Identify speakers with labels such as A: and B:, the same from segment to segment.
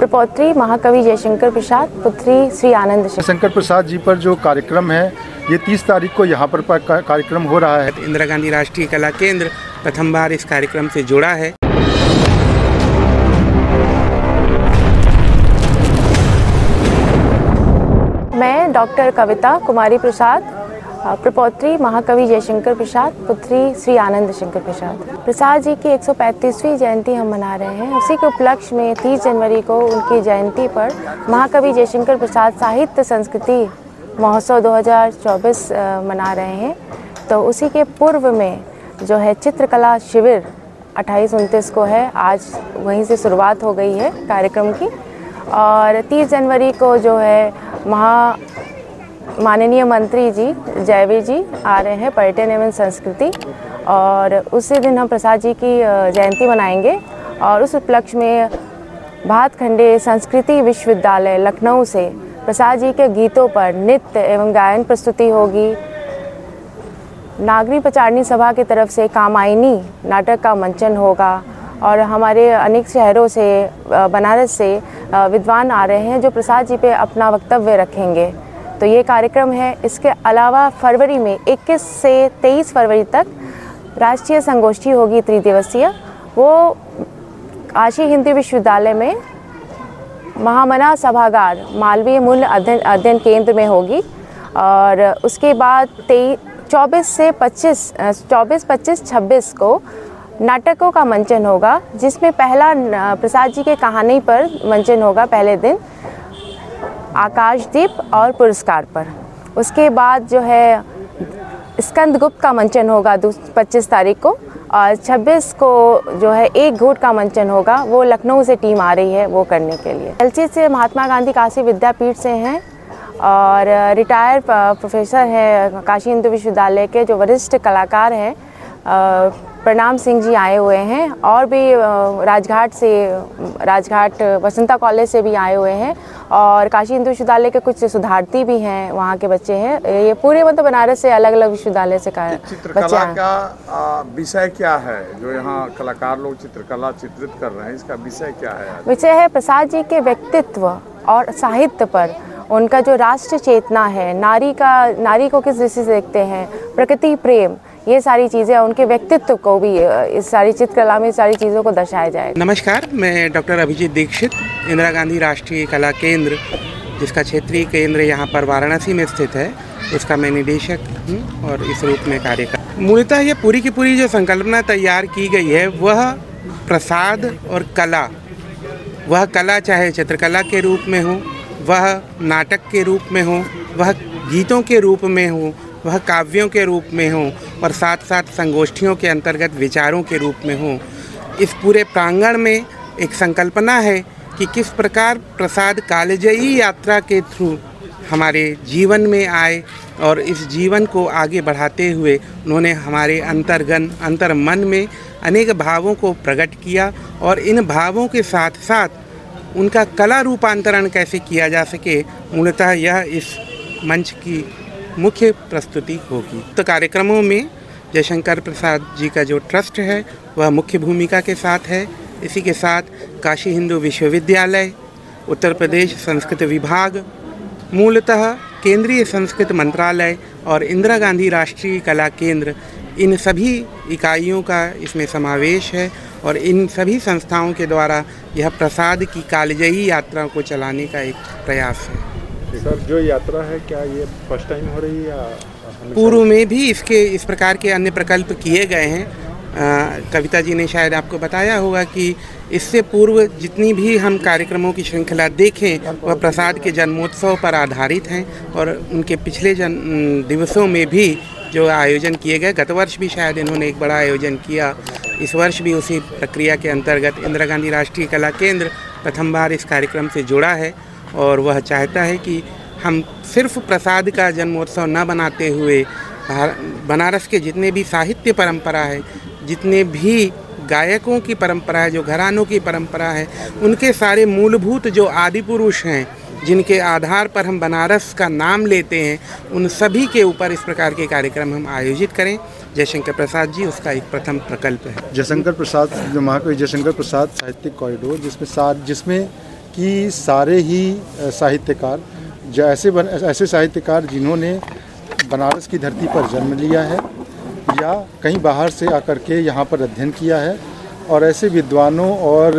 A: प्रपौत्री महाकवि जयशंकर प्रसाद, पुत्री श्री आनंद
B: जयशंकर प्रसाद जी पर जो कार्यक्रम है ये 30 तारीख को यहाँ पर कार्यक्रम हो रहा है।
C: इंदिरा गांधी राष्ट्रीय कला केंद्र प्रथम बार इस कार्यक्रम से जुड़ा है।
A: मैं डॉक्टर कविता कुमारी प्रसाद, प्रपौत्री महाकवि जयशंकर प्रसाद, पुत्री श्री आनंद शंकर प्रसाद जी की 135वीं जयंती हम मना रहे हैं। उसी के उपलक्ष्य में 30 जनवरी को उनकी जयंती पर महाकवि जयशंकर प्रसाद साहित्य संस्कृति महोत्सव 2024 मना रहे हैं। तो उसी के पूर्व में जो है चित्रकला शिविर 28-29 को है, आज वहीं से शुरुआत हो गई है कार्यक्रम की। और 30 जनवरी को जो है माननीय मंत्री जी जयवीर जी आ रहे हैं, पर्यटन एवं संस्कृति, और उसी दिन हम प्रसाद जी की जयंती मनाएंगे। और उस उपलक्ष्य में भातखंडे संस्कृति विश्वविद्यालय लखनऊ से प्रसाद जी के गीतों पर नृत्य एवं गायन प्रस्तुति होगी। नागरी प्रचारणी सभा की तरफ से कामायनी नाटक का मंचन होगा। और हमारे अनेक शहरों से, बनारस से विद्वान आ रहे हैं जो प्रसाद जी पे अपना वक्तव्य रखेंगे। तो ये कार्यक्रम है। इसके अलावा फरवरी में 21 से 23 फरवरी तक राष्ट्रीय संगोष्ठी होगी त्रिदिवसीय। वो काशी हिंदू विश्वविद्यालय में महामना सभागार मालवीय मूल्य अध्ययन केंद्र में होगी। और उसके बाद 24, 25, 26 को नाटकों का मंचन होगा, जिसमें पहला प्रसाद जी के कहानी पर मंचन होगा पहले दिन, आकाशदीप और पुरस्कार पर। उसके बाद जो है स्कंदगुप्त का मंचन होगा 25 तारीख को। और 26 को जो है एक घूट का मंचन होगा, वो लखनऊ से टीम आ रही है वो करने के लिए। एलसी से महात्मा गांधी काशी विद्यापीठ से हैं और रिटायर्ड प्रोफेसर हैं काशी हिंदू विश्वविद्यालय के, जो वरिष्ठ कलाकार हैं प्रणाम सिंह जी आए हुए हैं। और भी राजघाट वसंता कॉलेज से भी आए हुए हैं। और काशी हिंदू विश्वविद्यालय के कुछ सुधार्थी भी हैं, वहाँ के बच्चे हैं। ये पूरे मतलब बनारस से अलग अलग विश्वविद्यालय से
D: चित्रकला का विषय क्या है जो यहाँ कलाकार लोग चित्रकला चित्रित कर रहे हैं, इसका विषय क्या है?
A: विषय है प्रसाद जी के व्यक्तित्व और साहित्य पर उनका जो राष्ट्र चेतना है, नारी को किस दृष्टि से देखते हैं, प्रकृति प्रेम, ये सारी चीज़ें, उनके व्यक्तित्व को भी इस सारी चित्रकला में सारी चीज़ों को दर्शाया जाएगा।
C: नमस्कार, मैं डॉक्टर अभिजीत दीक्षित, इंदिरा गांधी राष्ट्रीय कला केंद्र, जिसका क्षेत्रीय केंद्र यहाँ पर वाराणसी में स्थित है, उसका मैं निदेशक हूँ और इस रूप में कार्य कर। मूलतः ये पूरी की पूरी जो संकल्पना तैयार की गई है वह प्रसाद और कला, वह कला चाहे चित्रकला के रूप में हो, वह नाटक के रूप में हो, वह गीतों के रूप में हो, वह काव्यों के रूप में हो, और साथ साथ संगोष्ठियों के अंतर्गत विचारों के रूप में हो। इस पूरे प्रांगण में एक संकल्पना है कि किस प्रकार प्रसाद कालजयी यात्रा के थ्रू हमारे जीवन में आए और इस जीवन को आगे बढ़ाते हुए उन्होंने हमारे अंतर्मन में अनेक भावों को प्रकट किया। और इन भावों के साथ साथ उनका कला रूपांतरण कैसे किया जा सके, मूलतः यह इस मंच की मुख्य प्रस्तुति होगी। तो कार्यक्रमों में जयशंकर प्रसाद जी का जो ट्रस्ट है वह मुख्य भूमिका के साथ है। इसी के साथ काशी हिंदू विश्वविद्यालय, उत्तर प्रदेश संस्कृत विभाग, मूलतः केंद्रीय संस्कृत मंत्रालय और इंदिरा गांधी राष्ट्रीय कला केंद्र, इन सभी इकाइयों का इसमें समावेश है। और इन सभी संस्थाओं के द्वारा यह प्रसाद की कालजयी यात्रा को चलाने का एक प्रयास है।
D: सर, जो यात्रा है क्या ये फर्स्ट टाइम हो रही है या
C: पूर्व में भी इस प्रकार के अन्य प्रकल्प किए गए हैं? कविता जी ने शायद आपको बताया होगा कि इससे पूर्व जितनी भी हम कार्यक्रमों की श्रृंखला देखें वह प्रसाद के जन्मोत्सव पर आधारित हैं। और उनके पिछले दिवसों में भी जो आयोजन किए गए, गत वर्ष भी शायद इन्होंने एक बड़ा आयोजन किया, इस वर्ष भी उसी प्रक्रिया के अंतर्गत इंदिरा गांधी राष्ट्रीय कला केंद्र प्रथम बार इस कार्यक्रम से जुड़ा है। और वह चाहता है कि हम सिर्फ प्रसाद का जन्मोत्सव न बनाते हुए बनारस के जितने भी साहित्य परंपरा है, जितने भी गायकों की परंपरा है, जो घरानों की परंपरा है, उनके सारे मूलभूत जो आदि पुरुष हैं, जिनके आधार पर हम बनारस का नाम लेते हैं, उन सभी के ऊपर इस प्रकार के कार्यक्रम हम आयोजित करें। जयशंकर प्रसाद जी उसका एक प्रथम प्रकल्प है।
B: जयशंकर प्रसाद, जो महाकवि जयशंकर प्रसाद साहित्यिक कॉरिडोर, जिसमें कि सारे ही साहित्यकार ऐसे साहित्यकार जिन्होंने बनारस की धरती पर जन्म लिया है या कहीं बाहर से आकर के यहाँ पर अध्ययन किया है, और ऐसे विद्वानों और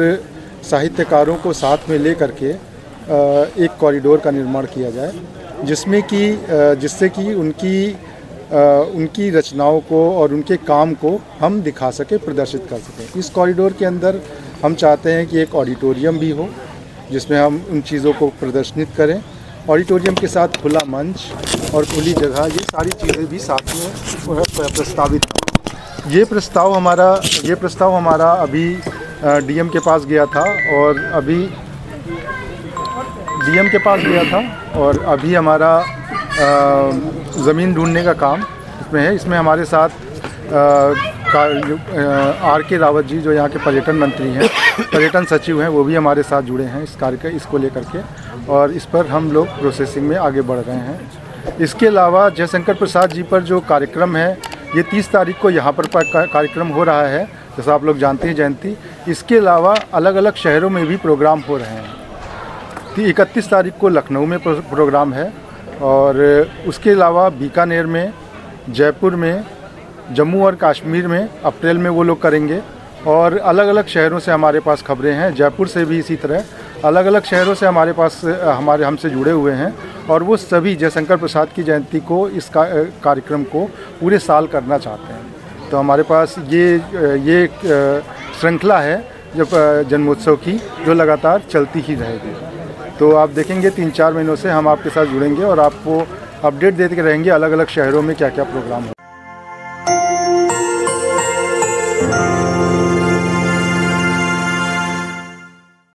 B: साहित्यकारों को साथ में ले करके एक कॉरिडोर का निर्माण किया जाए, जिससे कि उनकी रचनाओं को और उनके काम को हम दिखा सकें, प्रदर्शित कर सकें। इस कॉरिडोर के अंदर हम चाहते हैं कि एक ऑडिटोरियम भी हो जिसमें हम उन चीज़ों को प्रदर्शित करें। ऑडिटोरियम के साथ खुला मंच और खुली जगह, ये सारी चीज़ें भी साथ में प्रस्तावित। ये प्रस्ताव हमारा अभी डीएम के पास गया था और अभी हमारा ज़मीन ढूंढने का काम इसमें है। इसमें हमारे साथ RK रावत जी, जो यहाँ के पर्यटन मंत्री हैं, पर्यटन सचिव हैं, वो भी हमारे साथ जुड़े हैं इस कार्य इसको लेकर के, और इस पर हम लोग प्रोसेसिंग में आगे बढ़ रहे हैं। इसके अलावा जयशंकर प्रसाद जी पर जो कार्यक्रम है, ये 30 तारीख को यहाँ पर कार्यक्रम हो रहा है, जैसा आप लोग जानते हैं जयंती। इसके अलावा अलग अलग शहरों में भी प्रोग्राम हो रहे हैं। 31 तारीख को लखनऊ में प्रोग्राम है, और उसके अलावा बीकानेर में, जयपुर में, जम्मू और कश्मीर में अप्रैल में वो लोग करेंगे। और अलग अलग शहरों से हमारे पास खबरें हैं, जयपुर से भी इसी तरह अलग अलग शहरों से हमारे पास हमसे जुड़े हुए हैं, और वो सभी जयशंकर प्रसाद की जयंती को, इस कार्यक्रम को पूरे साल करना चाहते हैं। तो हमारे पास ये श्रृंखला है जब जन्मोत्सव की, जो लगातार चलती ही रहेगी। तो आप देखेंगे 3-4 महीनों से हम आपके साथ जुड़ेंगे और आपको अपडेट देते रहेंगे अलग अलग शहरों में क्या क्या प्रोग्राम हो।